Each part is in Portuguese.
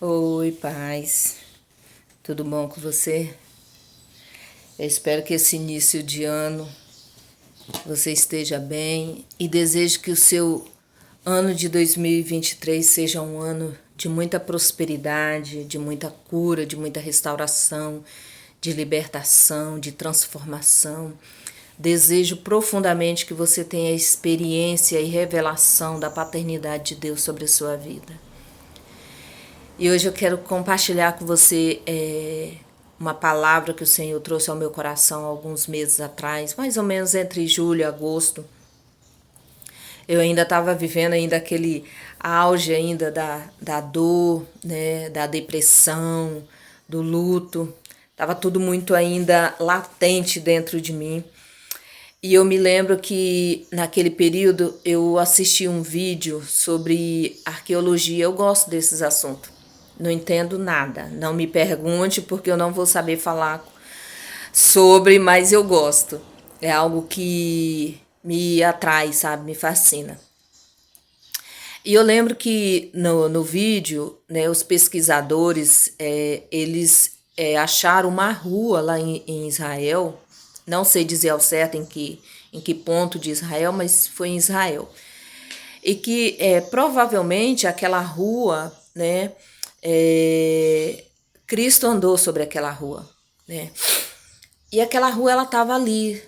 Oi, paz. Tudo bom com você? Eu espero que esse início de ano você esteja bem e desejo que o seu ano de 2023 seja um ano de muita prosperidade, de muita cura, de muita restauração, de libertação, de transformação. Desejo profundamente que você tenha experiência e revelação da paternidade de Deus sobre a sua vida. E hoje eu quero compartilhar com você uma palavra que o Senhor trouxe ao meu coração há alguns meses atrás, mais ou menos entre julho e agosto. Eu ainda estava vivendo ainda aquele auge ainda da dor, né, da depressão, do luto. Estava tudo muito ainda latente dentro de mim. E eu me lembro que naquele período eu assisti um vídeo sobre arqueologia. Eu gosto desses assuntos. Não entendo nada. Não me pergunte porque eu não vou saber falar sobre, mas eu gosto. É algo que me atrai, sabe? Me fascina. E eu lembro que no vídeo, né, os pesquisadores, eles acharam uma rua lá em Israel, não sei dizer ao certo em que ponto de Israel, mas foi em Israel. E que provavelmente aquela rua, né, Cristo andou sobre aquela rua, né? E aquela rua ela estava ali,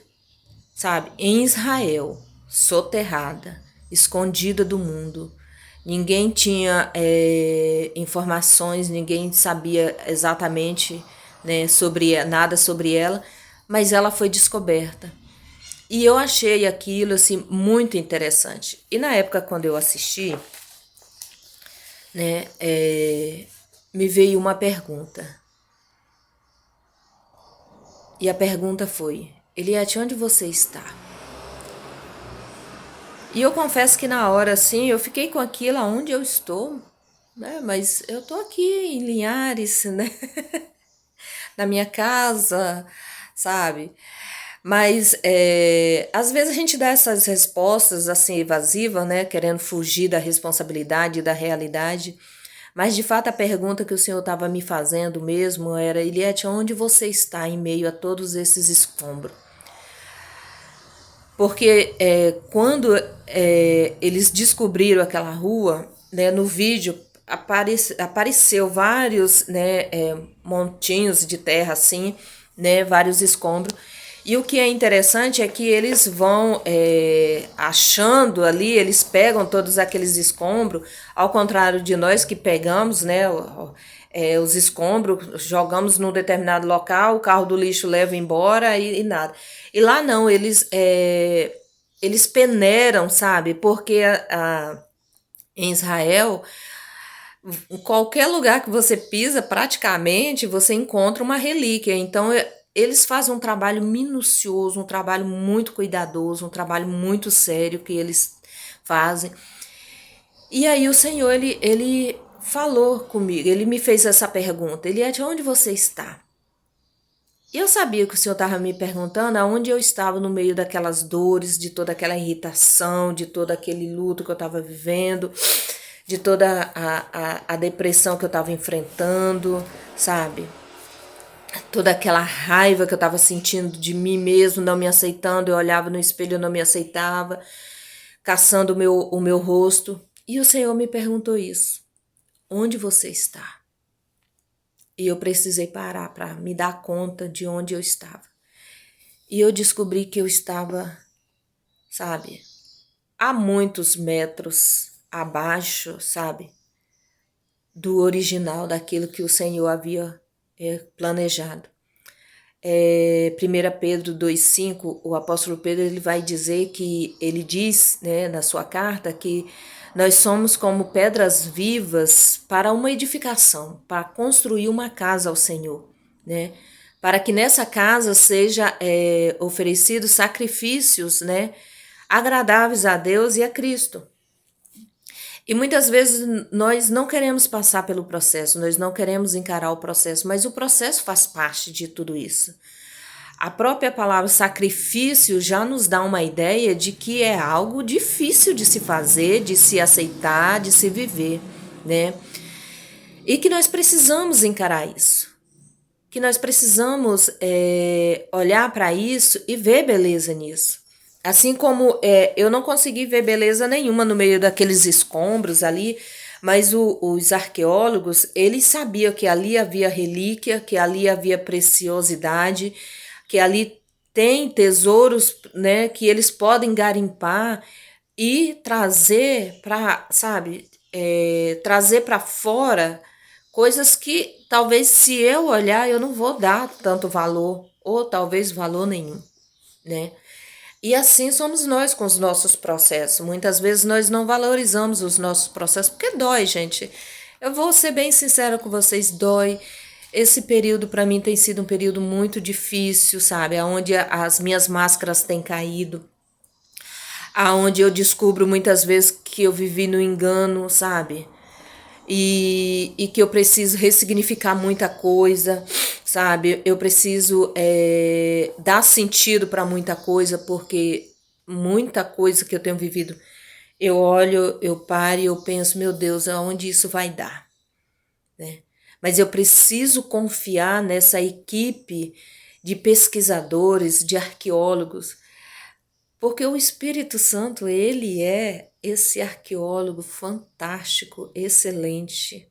sabe, em Israel, soterrada, escondida do mundo. Ninguém tinha informações, ninguém sabia exatamente, né, nada sobre ela, mas ela foi descoberta. E eu achei aquilo assim muito interessante. E na época quando eu assisti, né, me veio uma pergunta. E a pergunta foi: Eliette, onde você está? E eu confesso que na hora, assim, eu fiquei com aquilo, aonde eu estou, né? Mas eu tô aqui em Linhares, né? Na minha casa, sabe? Mas às vezes a gente dá essas respostas assim evasivas, né? Querendo fugir da responsabilidade, da realidade. Mas de fato a pergunta que o Senhor estava me fazendo mesmo era: Eliette, onde você está em meio a todos esses escombros? Porque quando eles descobriram aquela rua, né, no vídeo apareceu vários, né, montinhos de terra assim, né, vários escombros. E o que é interessante é que eles vão achando ali, eles pegam todos aqueles escombros, ao contrário de nós que pegamos, né, os escombros, jogamos num determinado local, o carro do lixo leva embora e nada. E lá não, eles peneiram, sabe? Porque em Israel, em qualquer lugar que você pisa, praticamente você encontra uma relíquia. Então, eles fazem um trabalho minucioso, um trabalho muito cuidadoso, um trabalho muito sério que eles fazem. E aí o Senhor, ele falou comigo, ele me fez essa pergunta: Eliette, onde você está? E eu sabia que o Senhor estava me perguntando aonde eu estava no meio daquelas dores, de toda aquela irritação, de todo aquele luto que eu estava vivendo, de toda a depressão que eu estava enfrentando, sabe? Toda aquela raiva que eu estava sentindo de mim mesmo, não me aceitando. Eu olhava no espelho, eu não me aceitava, caçando o meu rosto. E o Senhor me perguntou isso: onde você está? E eu precisei parar para me dar conta de onde eu estava. E eu descobri que eu estava, sabe, a muitos metros abaixo, sabe, do original, daquilo que o Senhor havia planejado. 1 Pedro 2,5, o apóstolo Pedro ele vai dizer que, ele diz, né, na sua carta, que nós somos como pedras vivas para uma edificação, para construir uma casa ao Senhor, né? Para que nessa casa seja oferecidos sacrifícios, né, agradáveis a Deus e a Cristo. E muitas vezes nós não queremos passar pelo processo, nós não queremos encarar o processo, mas o processo faz parte de tudo isso. A própria palavra sacrifício já nos dá uma ideia de que é algo difícil de se fazer, de se aceitar, de se viver, né? E que nós precisamos encarar isso. Que nós precisamos olhar para isso e ver beleza nisso. Assim como eu não consegui ver beleza nenhuma no meio daqueles escombros ali, mas os arqueólogos, eles sabiam que ali havia relíquia, que ali havia preciosidade, que ali tem tesouros, né, que eles podem garimpar e trazer para, sabe, trazer para fora coisas que talvez se eu olhar eu não vou dar tanto valor, ou talvez valor nenhum, né? E assim somos nós com os nossos processos. Muitas vezes nós não valorizamos os nossos processos, porque dói, gente. Eu vou ser bem sincera com vocês, dói. Esse período para mim tem sido um período muito difícil, sabe? Onde as minhas máscaras têm caído, aonde eu descubro muitas vezes que eu vivi no engano, sabe? E que eu preciso ressignificar muita coisa, sabe? Eu preciso dar sentido para muita coisa, porque muita coisa que eu tenho vivido, eu olho, eu paro e eu penso, meu Deus, aonde isso vai dar, né? Mas eu preciso confiar nessa equipe de pesquisadores, de arqueólogos, porque o Espírito Santo, ele é esse arqueólogo fantástico, excelente,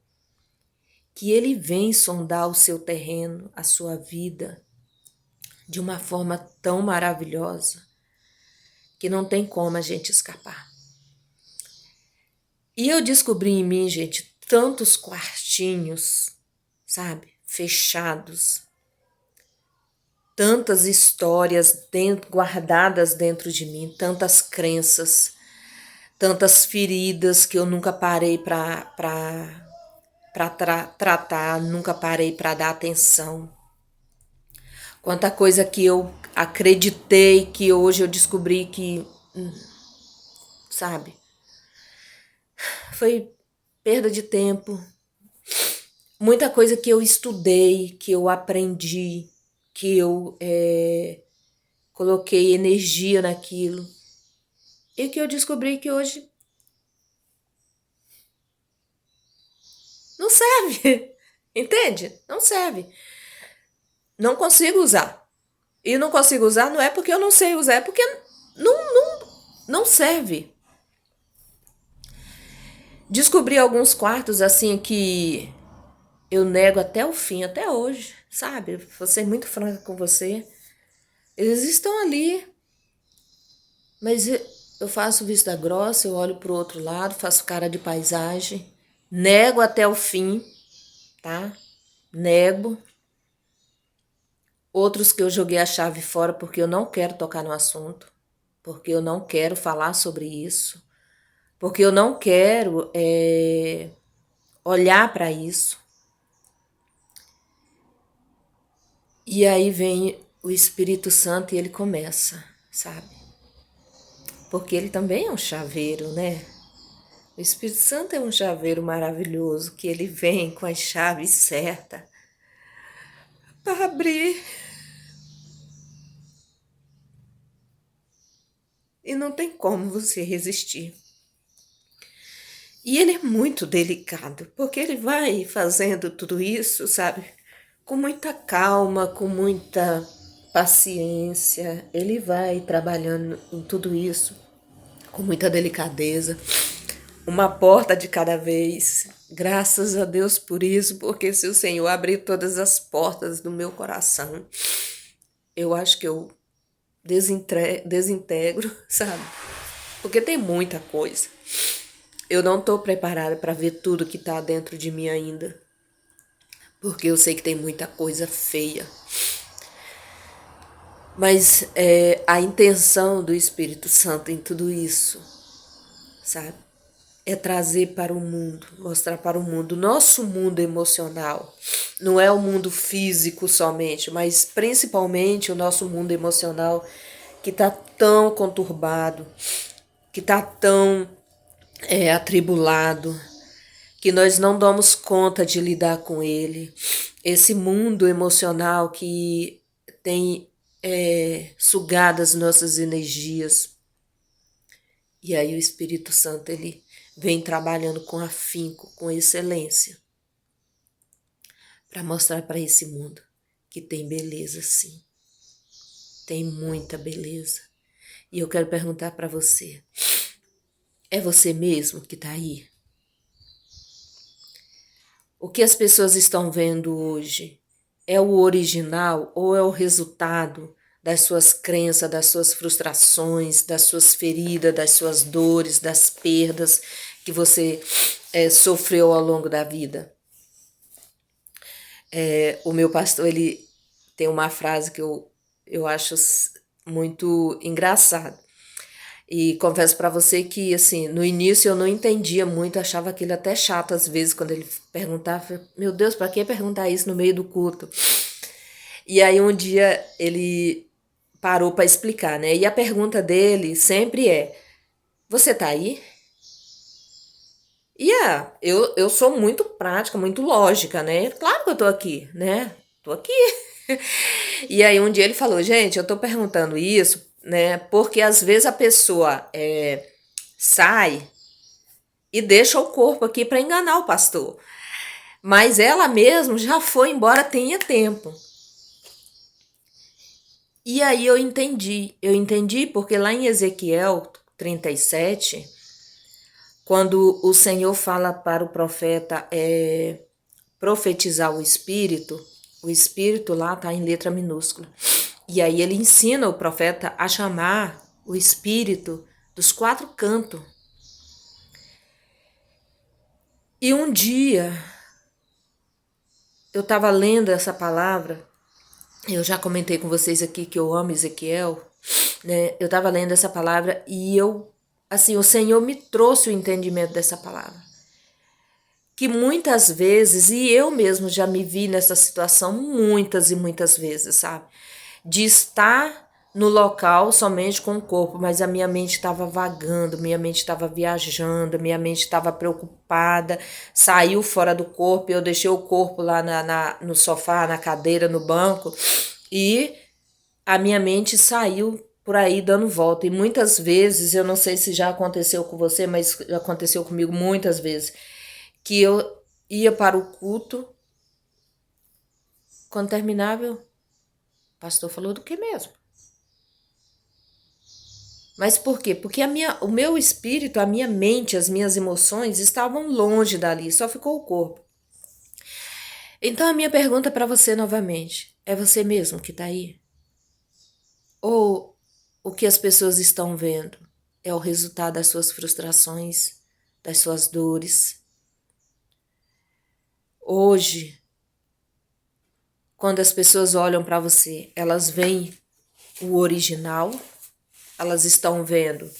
que ele vem sondar o seu terreno, a sua vida, de uma forma tão maravilhosa, que não tem como a gente escapar. E eu descobri em mim, gente, tantos quartinhos, sabe, fechados, tantas histórias guardadas dentro de mim, tantas crenças, tantas feridas que eu nunca parei para tratar, nunca parei para dar atenção. Quanta coisa que eu acreditei que hoje eu descobri que, sabe, foi perda de tempo. Muita coisa que eu estudei, que eu aprendi, que eu coloquei energia naquilo. E que eu descobri que hoje não serve. Entende? Não serve. Não consigo usar. E não consigo usar não é porque eu não sei usar, é porque não serve. Descobri alguns quartos assim que eu nego até o fim, até hoje, sabe? Vou ser muito franca com você. Eles estão ali, mas eu faço vista grossa, eu olho pro outro lado, faço cara de paisagem, nego até o fim, tá? Nego. Outros que eu joguei a chave fora porque eu não quero tocar no assunto, porque eu não quero falar sobre isso, porque eu não quero olhar para isso. E aí vem o Espírito Santo e ele começa, sabe? Porque ele também é um chaveiro, né? O Espírito Santo é um chaveiro maravilhoso que ele vem com as chaves certas para abrir. E não tem como você resistir. E ele é muito delicado, porque ele vai fazendo tudo isso, sabe? Com muita calma, com muita paciência. Ele vai trabalhando em tudo isso com muita delicadeza. Uma porta de cada vez. Graças a Deus por isso, porque se o Senhor abrir todas as portas do meu coração, eu acho que eu desintegro, sabe? Porque tem muita coisa. Eu não estou preparada para ver tudo que está dentro de mim ainda. Porque eu sei que tem muita coisa feia. Mas a intenção do Espírito Santo em tudo isso, sabe? É trazer para o mundo, mostrar para o mundo, o nosso mundo emocional. Não é o mundo físico somente, mas principalmente o nosso mundo emocional que está tão conturbado, que está tão atribulado, que nós não damos conta de lidar com ele. Esse mundo emocional que tem sugado as nossas energias. E aí o Espírito Santo, ele vem trabalhando com afinco, com excelência. para mostrar para esse mundo que tem beleza, sim. Tem muita beleza. E eu quero perguntar para você, é você mesmo que está aí? O que as pessoas estão vendo hoje é o original ou é o resultado das suas crenças, das suas frustrações, das suas feridas, das suas dores, das perdas que você sofreu ao longo da vida? O meu pastor, ele tem uma frase que eu acho muito engraçada. E confesso para você que, assim, no início eu não entendia muito, achava aquilo até chato às vezes, quando ele perguntava, meu Deus, para que perguntar isso no meio do culto? E aí um dia ele parou para explicar, né? E a pergunta dele sempre é, você tá aí? E eu sou muito prática, muito lógica, né? Claro que eu tô aqui, né? Tô aqui. E aí um dia ele falou, gente, eu tô perguntando isso, né? Porque às vezes a pessoa sai e deixa o corpo aqui para enganar o pastor. Mas ela mesma já foi embora tenha tempo. E aí eu entendi porque lá em Ezequiel 37, quando o Senhor fala para o profeta profetizar o Espírito lá está em letra minúscula. E aí ele ensina o profeta a chamar o Espírito dos 4 cantos. E um dia eu estava lendo essa palavra, eu já comentei com vocês aqui que eu amo Ezequiel, né? Eu estava lendo essa palavra e o Senhor me trouxe o entendimento dessa palavra. Que muitas vezes, e eu mesmo já me vi nessa situação muitas e muitas vezes, sabe? De estar no local somente com o corpo, mas a minha mente estava vagando, minha mente estava viajando, minha mente estava preocupada, saiu fora do corpo, eu deixei o corpo lá no sofá, na cadeira, no banco, e a minha mente saiu por aí dando volta. E muitas vezes, eu não sei se já aconteceu com você, mas já aconteceu comigo muitas vezes, que eu ia para o culto, quando terminava, o pastor falou do que mesmo? Mas por quê? Porque o meu espírito, a minha mente, as minhas emoções estavam longe dali, só ficou o corpo. Então a minha pergunta para você novamente, é você mesmo que está aí? Ou o que as pessoas estão vendo é o resultado das suas frustrações, das suas dores? Hoje, quando as pessoas olham para você, elas veem o original? Elas estão vendo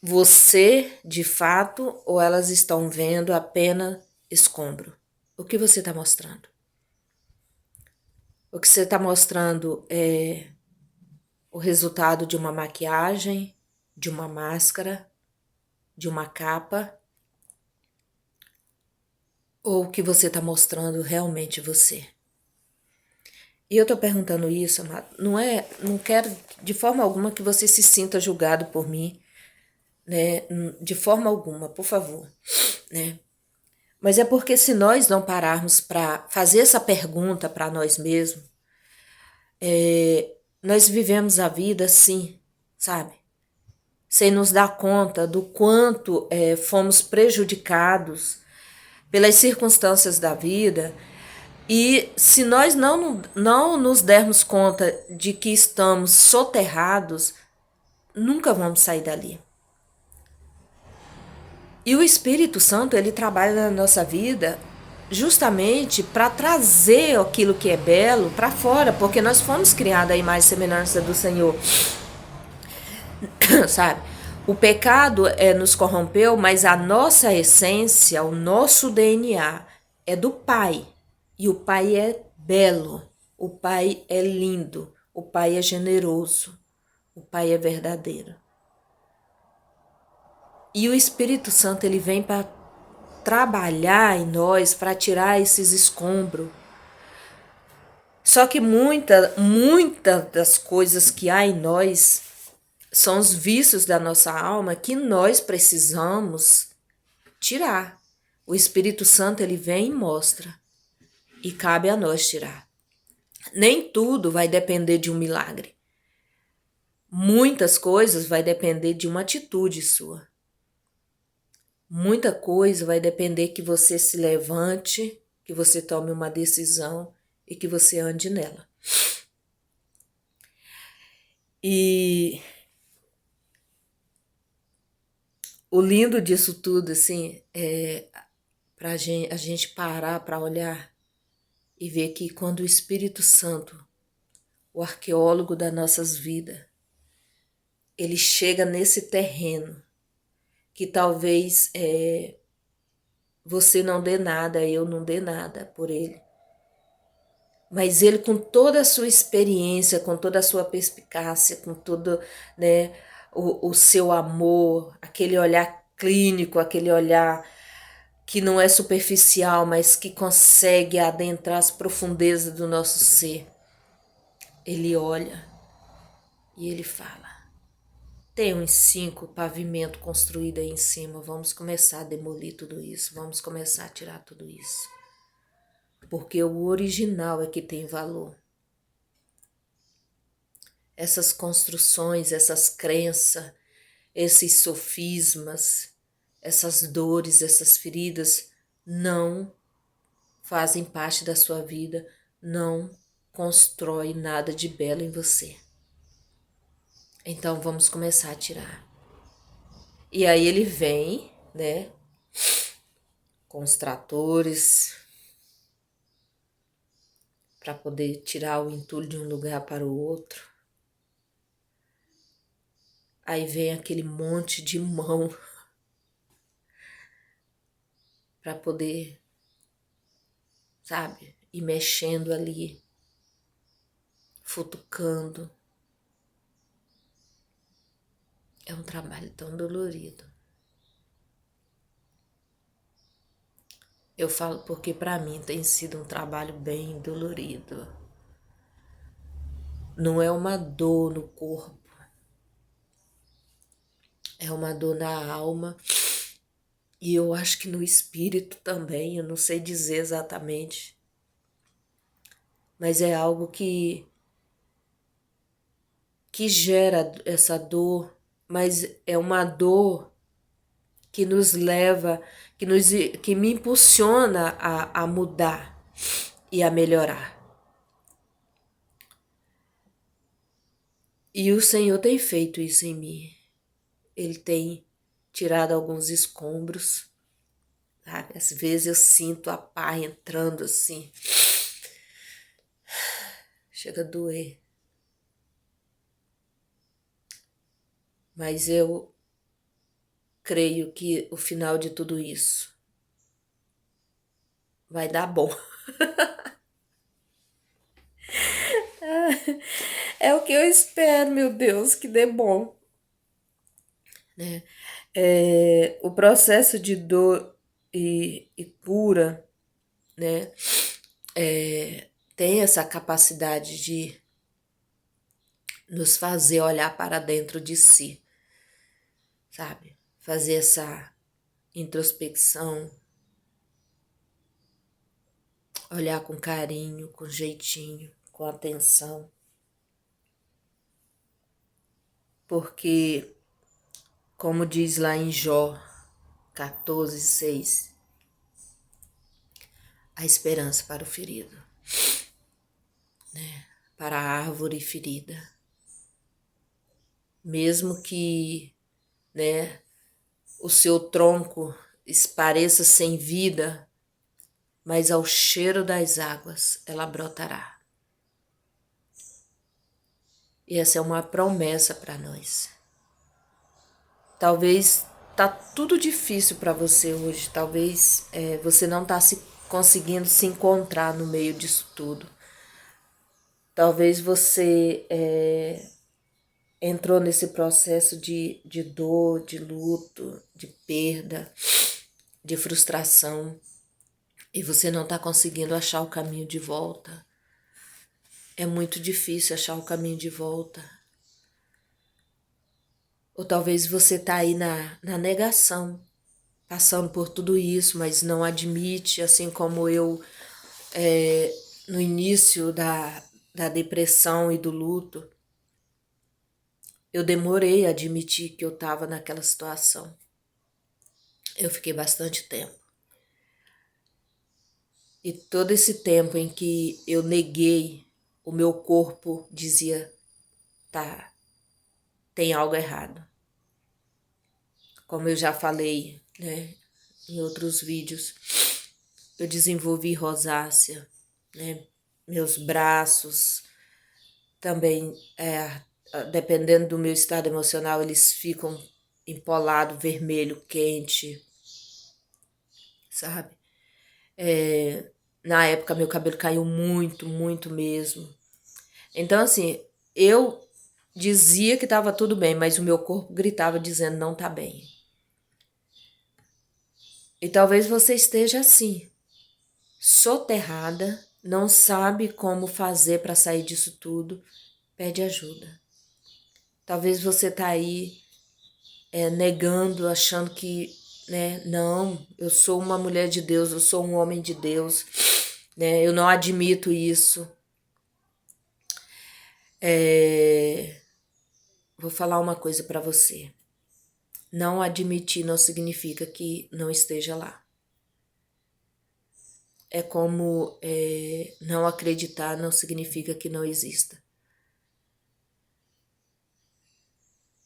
você de fato ou elas estão vendo apenas escombro? O que você está mostrando? O que você está mostrando é o resultado de uma maquiagem, de uma máscara, de uma capa? Ou o que você está mostrando realmente você? E eu tô perguntando isso, amado, não quero de forma alguma que você se sinta julgado por mim, né? De forma alguma, por favor, né? Mas é porque se nós não pararmos para fazer essa pergunta para nós mesmos, nós vivemos a vida assim, sabe? Sem nos dar conta do quanto fomos prejudicados pelas circunstâncias da vida. E se nós não nos dermos conta de que estamos soterrados, nunca vamos sair dali. E o Espírito Santo, ele trabalha na nossa vida justamente para trazer aquilo que é belo para fora, porque nós fomos criados à imagem e semelhança do Senhor, sabe? O pecado nos corrompeu, mas a nossa essência, o nosso DNA é do Pai. E o Pai é belo, o Pai é lindo, o Pai é generoso, o Pai é verdadeiro. E o Espírito Santo, ele vem para trabalhar em nós, para tirar esses escombros. Só que muita das coisas que há em nós são os vícios da nossa alma que nós precisamos tirar. O Espírito Santo, ele vem e mostra, e cabe a nós tirar. Nem tudo vai depender de um milagre. Muitas coisas vai depender de uma atitude sua. Muita coisa vai depender que você se levante, que você tome uma decisão e que você ande nela. E o lindo disso tudo, assim, é pra a gente parar para olhar e ver que quando o Espírito Santo, o arqueólogo das nossas vidas, ele chega nesse terreno que talvez você não dê nada, eu não dê nada por ele. Mas ele, com toda a sua experiência, com toda a sua perspicácia, com todo, né, o seu amor, aquele olhar clínico, aquele olhar que não é superficial, mas que consegue adentrar as profundezas do nosso ser. Ele olha e ele fala: tem uns 5 pavimentos construídos aí em cima, vamos começar a demolir tudo isso, vamos começar a tirar tudo isso. Porque o original é que tem valor. Essas construções, essas crenças, esses sofismas, essas dores, essas feridas não fazem parte da sua vida, não constrói nada de belo em você. Então vamos começar a tirar. E aí ele vem, né, com os tratores para poder tirar o entulho de um lugar para o outro. Aí vem aquele monte de mão para poder, sabe, ir mexendo ali, futucando. É um trabalho tão dolorido. Eu falo porque para mim tem sido um trabalho bem dolorido. Não é uma dor no corpo, é uma dor na alma. E eu acho que no espírito também, eu não sei dizer exatamente. Mas é algo que gera essa dor, mas é uma dor que nos leva, que me impulsiona a mudar e a melhorar. E o Senhor tem feito isso em mim. Ele tem tirado alguns escombros, sabe? Às vezes eu sinto a pá entrando assim. Chega a doer. Mas eu creio que o final de tudo isso vai dar bom. É o que eu espero, meu Deus, que dê bom. Né? O processo de dor e cura, né, tem essa capacidade de nos fazer olhar para dentro de si, sabe? Fazer essa introspecção, olhar com carinho, com jeitinho, com atenção. Porque, como diz lá em Jó 14:6, a esperança para o ferido, né? Para a árvore ferida. Mesmo que, né, o seu tronco pareça sem vida, mas ao cheiro das águas ela brotará. E essa é uma promessa para nós. Talvez tá tudo difícil para você hoje, talvez você não tá conseguindo se encontrar no meio disso tudo. Talvez você entrou nesse processo de dor, de luto, de perda, de frustração, e você não está conseguindo achar o caminho de volta. É muito difícil achar o caminho de volta. Ou talvez você está aí na negação. passando por tudo isso, mas não admite, assim como eu, no início da depressão e do luto, eu demorei a admitir que eu estava naquela situação. Eu fiquei bastante tempo. E todo esse tempo em que eu neguei, o meu corpo dizia, tá, tem algo errado. Como eu já falei, né, em outros vídeos, eu desenvolvi rosácea, né, meus braços também, dependendo do meu estado emocional, eles ficam empolado, vermelho, quente, sabe? Na época meu cabelo caiu muito, muito mesmo. Então assim, eu dizia que estava tudo bem, mas o meu corpo gritava dizendo não tá bem. E talvez você esteja assim, soterrada, não sabe como fazer para sair disso tudo, pede ajuda. Talvez você tá aí negando, achando que, né, não, eu sou uma mulher de Deus, eu sou um homem de Deus, né, eu não admito isso. Vou falar uma coisa para você. Não admitir não significa que não esteja lá. É como não acreditar não significa que não exista.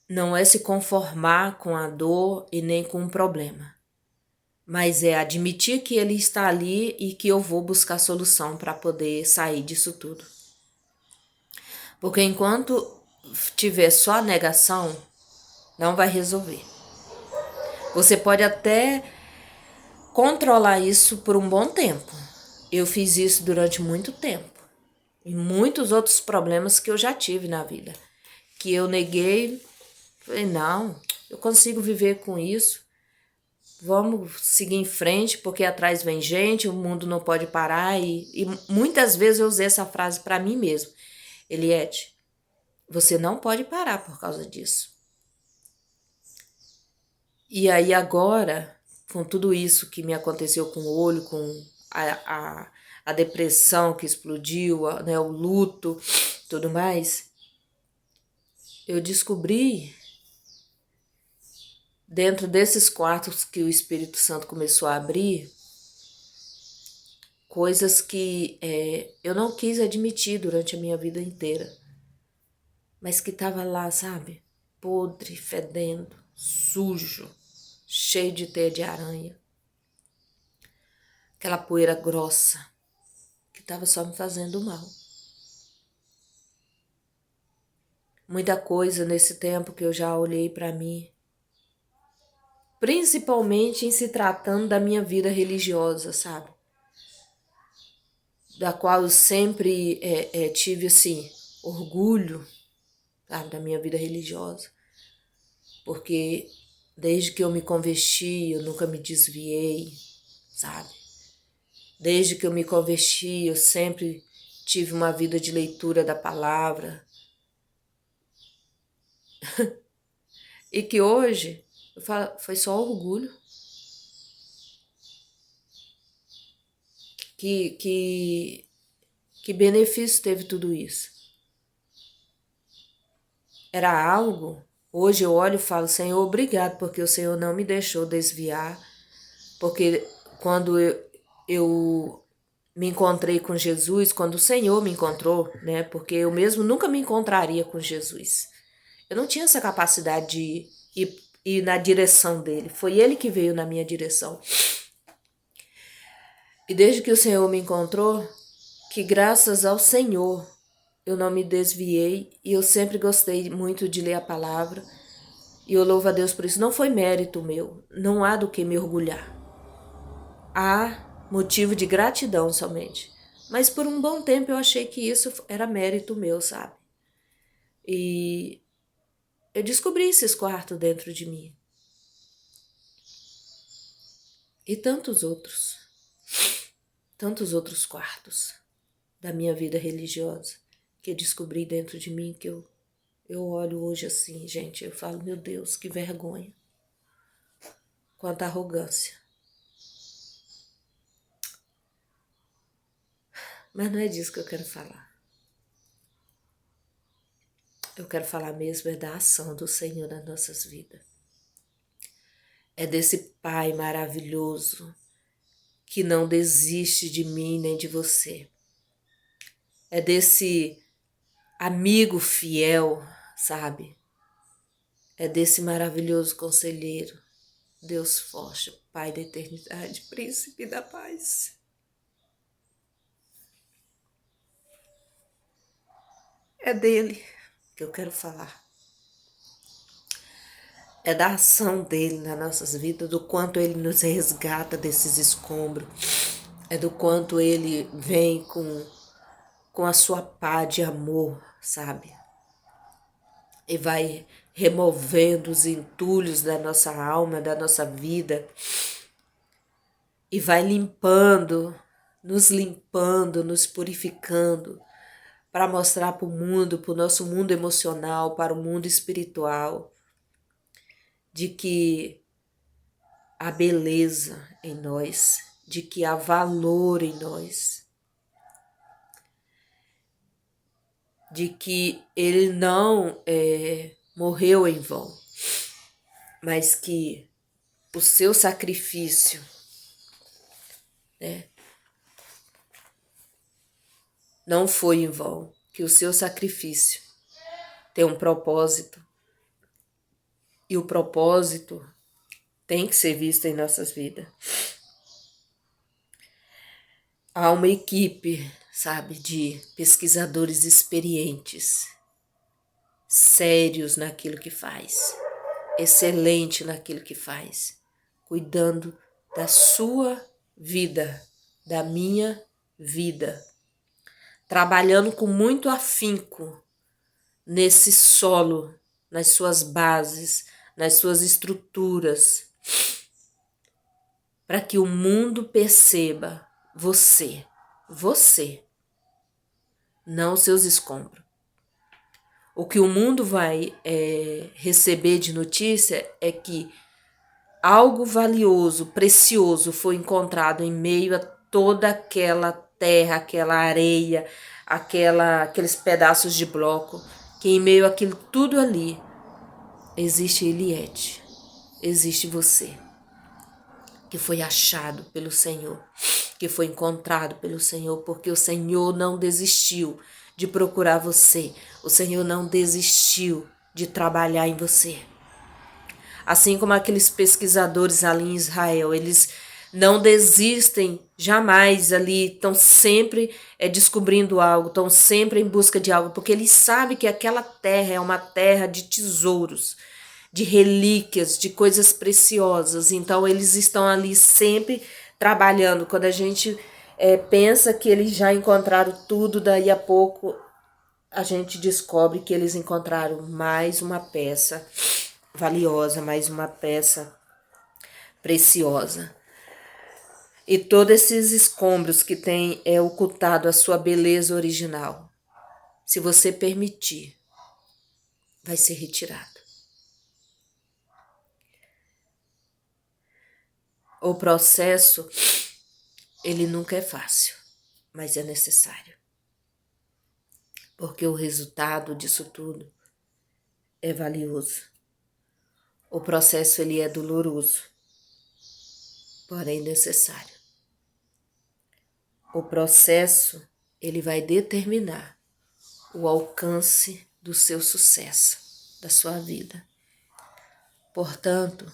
Não é se conformar com a dor e nem com o problema, mas é admitir que ele está ali e que eu vou buscar solução para poder sair disso tudo. Porque enquanto tiver só a negação, não vai resolver. Você pode até controlar isso por um bom tempo. Eu fiz isso durante muito tempo. E muitos outros problemas que eu já tive na vida. Que eu neguei, falei, não, eu consigo viver com isso. Vamos seguir em frente, porque atrás vem gente, o mundo não pode parar. E muitas vezes eu usei essa frase para mim mesmo. Eliette, você não pode parar por causa disso. E aí agora, com tudo isso que me aconteceu com o olho, com a depressão que explodiu, né, o luto, tudo mais, eu descobri, dentro desses quartos que o Espírito Santo começou a abrir, coisas que eu não quis admitir durante a minha vida inteira, mas que estava lá, sabe? Podre, fedendo, sujo, cheio de teia de aranha. Aquela poeira grossa que estava só me fazendo mal. Muita coisa nesse tempo que eu já olhei para mim, principalmente em se tratando da minha vida religiosa, sabe? Da qual eu sempre tive, assim, orgulho, sabe, da minha vida religiosa. Porque desde que eu me converti, eu nunca me desviei, sabe? Desde que eu me converti, eu sempre tive uma vida de leitura da palavra. E que hoje, eu falo, foi só orgulho. Que benefício teve tudo isso? Era algo, hoje eu olho e falo, Senhor, obrigado, porque o Senhor não me deixou desviar, porque quando eu me encontrei com Jesus, quando o Senhor me encontrou, né, porque eu mesmo nunca me encontraria com Jesus. Eu não tinha essa capacidade de ir na direção dele, foi ele que veio na minha direção. E desde que o Senhor me encontrou, que graças ao Senhor eu não me desviei e eu sempre gostei muito de ler a palavra e eu louvo a Deus por isso. Não foi mérito meu, não há do que me orgulhar. Há motivo de gratidão somente. Mas por um bom tempo eu achei que isso era mérito meu, sabe? E eu descobri esses quartos dentro de mim. E tantos outros quartos da minha vida religiosa que eu descobri dentro de mim que eu olho hoje assim, gente, eu falo, meu Deus, que vergonha. quanto à arrogância. Mas não é disso que eu quero falar. Eu quero falar mesmo é da ação do Senhor nas nossas vidas. É desse Pai maravilhoso que não desiste de mim nem de você. É desse amigo fiel, sabe? É desse maravilhoso conselheiro, Deus forte, Pai da eternidade, Príncipe da paz. É dele que eu quero falar. É da ação dele nas nossas vidas, do quanto ele nos resgata desses escombros. É do quanto ele vem com a sua pá de amor, sabe? E vai removendo os entulhos da nossa alma, da nossa vida. E vai limpando, nos purificando, para mostrar para o mundo, para o nosso mundo emocional, para o mundo espiritual, de que há beleza em nós, de que há valor em nós, de que ele não morreu em vão, mas que o seu sacrifício, né, não foi em vão, que o seu sacrifício tem um propósito, e o propósito tem que ser visto em nossas vidas. Há uma equipe, sabe, de pesquisadores experientes, sérios naquilo que faz, excelente naquilo que faz, cuidando da sua vida, da minha vida, trabalhando com muito afinco nesse solo, nas suas bases, nas suas estruturas, para que o mundo perceba você, não seus escombros. O que o mundo vai receber de notícia é que algo valioso, precioso foi encontrado em meio a toda aquela terra, aquela areia, aqueles pedaços de bloco, que em meio àquilo tudo ali existe Eliette, existe você, que foi achado pelo Senhor, que foi encontrado pelo Senhor, porque o Senhor não desistiu de procurar você, o Senhor não desistiu de trabalhar em você. Assim como aqueles pesquisadores ali em Israel, eles não desistem jamais ali, estão sempre descobrindo algo, estão sempre em busca de algo, porque eles sabem que aquela terra é uma terra de tesouros, de relíquias, de coisas preciosas. Então eles estão ali sempre trabalhando. Quando a gente pensa que eles já encontraram tudo, daí a pouco a gente descobre que eles encontraram mais uma peça valiosa, mais uma peça preciosa. E todos esses escombros que tem ocultado a sua beleza original, se você permitir, vai ser retirado. O processo, ele nunca é fácil, mas é necessário. Porque o resultado disso tudo é valioso. O processo, ele é doloroso, porém necessário. O processo, ele vai determinar o alcance do seu sucesso, da sua vida. Portanto,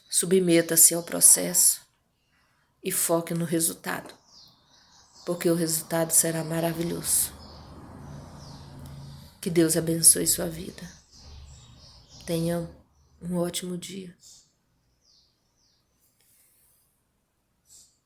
submeta-se ao processo e foque no resultado, porque o resultado será maravilhoso. Que Deus abençoe sua vida. Tenha um ótimo dia.